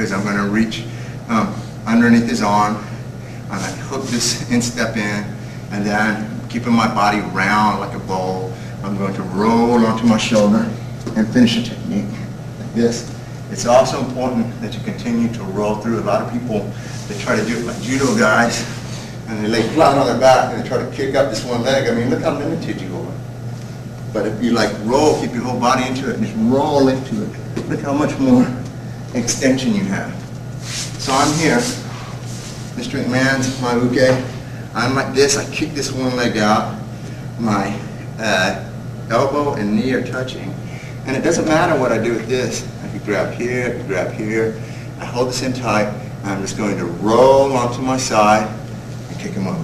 is I'm going to reach underneath his arm. I'm going to hook this instep in, and then keeping my body round like a bowl, I'm going to roll onto my shoulder and finish the technique like this. It's also important that you continue to roll through. A lot of people, they try to do it like judo guys, and they lay flat on their back and they try to kick up this one leg. I mean, look how limited you are. But if you like roll, keep your whole body into it, and just roll into it, look how much more extension you have. So I'm here, Mr. McMahon's my uke. I'm like this, I kick this one leg out, my elbow and knee are touching, and it doesn't matter what I do with this. I can grab here, I hold this in tight, and I'm just going to roll onto my side and kick him over.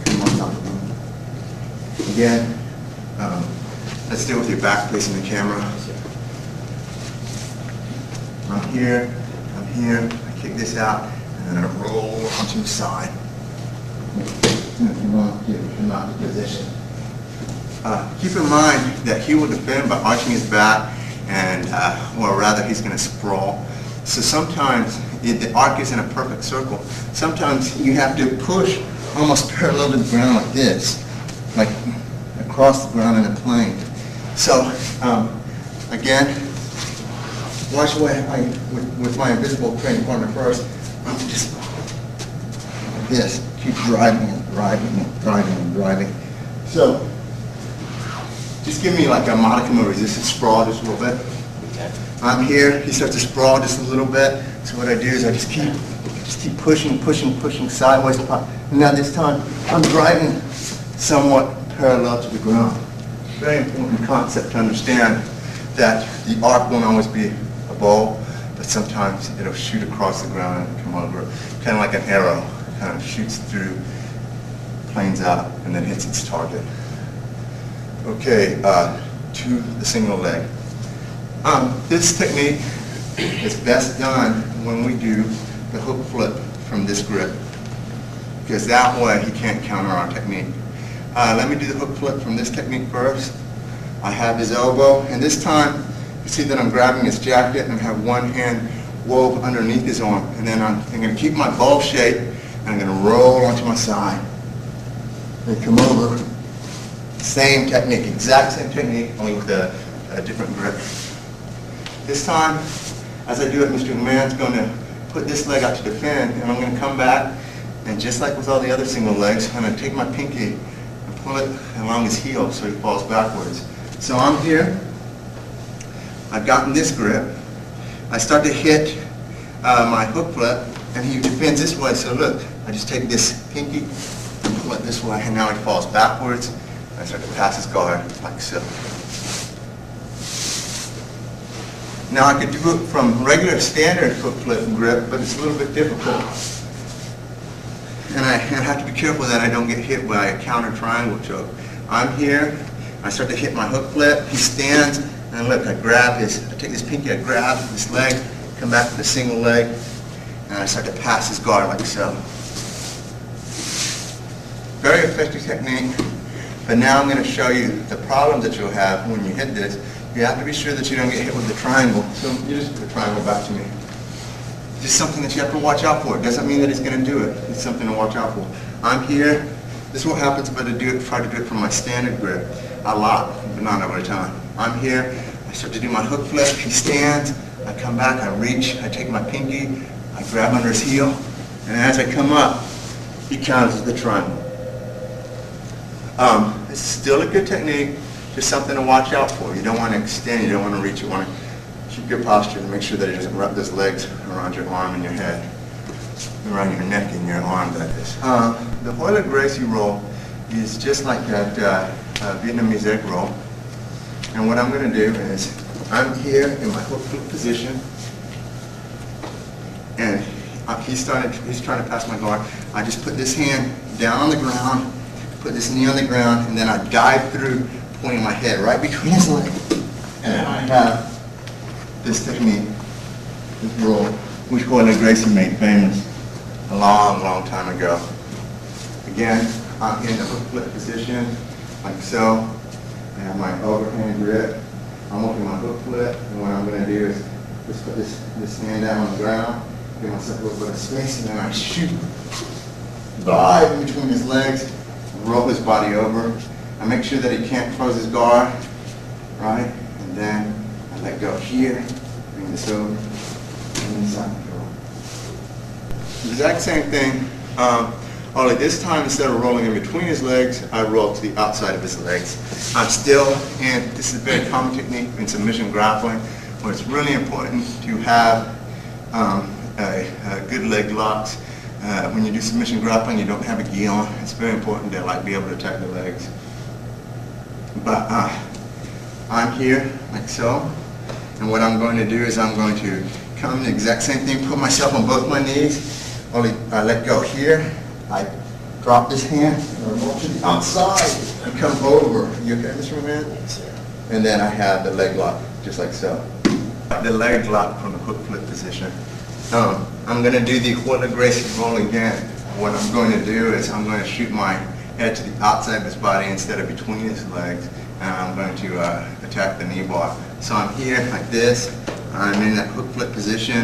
Come on top of him. Again, let's deal with your back facing the camera. I'm here, I kick this out, and then I roll onto the side. Not the position. Keep in mind that he will defend by arching his back, and or rather he's going to sprawl. So sometimes the arc isn't a perfect circle. Sometimes you have to push almost parallel to the ground like this, like across the ground in a plane. So again, watch the way with my invisible training partner first. I'm just like this, keep driving and driving and driving and driving. So just give me like a modicum of resistance, sprawl just a little bit. I'm here, he starts to sprawl just a little bit. So what I do is I just keep pushing sideways. And now this time I'm driving somewhat parallel to the ground. Very important concept to understand that the arc won't always be a bowl, but sometimes it'll shoot across the ground and come over, kind of like an arrow, kind of shoots through, planes out, and then hits its target. Okay, to the single leg. This technique is best done when we do the hook flip from this grip, because that way he can't counter our technique. Let me do the hook flip from this technique first. I have his elbow, and this time you see that I'm grabbing his jacket and I have one hand wove underneath his arm, and then I'm going to keep my bowl shape and I'm going to roll onto my side and come over. Same technique, exact same technique, only with a different grip. This time, as I do it, Mr. McMahon's going to put this leg out to defend, and I'm going to come back, and just like with all the other single legs, I'm going to take my pinky and pull it along his heel so he falls backwards. So I'm here, I've gotten this grip, I start to hit my hook flip, and he defends this way, so look, I just take this pinky and pull it this way, and now he falls backwards. I start to pass his guard like so. Now I could do it from regular standard hook flip and grip, but it's a little bit difficult. And I have to be careful that I don't get hit by a counter triangle choke. I'm here, I start to hit my hook flip, he stands, and look, I take this pinky, I grab this leg, come back to the single leg, and I start to pass his guard like so. Very effective technique. But now I'm going to show you the problem that you'll have when you hit this. You have to be sure that you don't get hit with the triangle. So you just put the triangle back to me. Just something that you have to watch out for. It doesn't mean that he's going to do it. It's something to watch out for. I'm here. This is what happens if I try to do it from my standard grip. A lot, but not every time. I'm here. I start to do my hook flip. He stands. I come back. I reach. I take my pinky. I grab under his heel. And as I come up, he counters the triangle. It's still a good technique, just something to watch out for. You don't want to extend, you don't want to reach, you want to keep your posture and make sure that it doesn't wrap those legs around your arm and your head, around your neck and your arm, that is. The Hoyle Gracie roll is just like that Vietnamese egg roll. And what I'm going to do is, I'm here in my hook flip position, and he's trying to pass my guard. I just put this hand down on the ground, put this knee on the ground, and then I dive through, pointing my head right between his legs. And I have this technique, this roll, which Hoyle Gracie made famous a long, long time ago. Again, I'm in the hook flip position, like so. I have my overhand grip. I'm working my hook flip, and what I'm going to do is Just put this hand down on the ground, give myself a little bit of space, and then I shoot. Dive in between his legs, roll his body over. I make sure that he can't close his guard, right? And then I let go here, bring this over, and inside control. Exact same thing, only this time instead of rolling in between his legs, I roll to the outside of his legs. I'm still, and this is a very common technique in submission grappling, where it's really important to have a good leg locks. When you do submission grappling, you don't have a gi on. It's very important to be able to attack the legs. But I'm here like so, and what I'm going to do is I'm going to come the exact same thing, put myself on both my knees. Only I let go here. I drop this hand and I roll to the outside and come over. You okay, Mr. Man? Yes, sir. And then I have the leg lock, just like so. The leg lock from the hook flip position. I'm going to do the equivalent Gracie roll again. What I'm going to do is I'm going to shoot my head to the outside of his body instead of between his legs, and I'm going to attack the knee bar. So I'm here like this. I'm in that hook flip position.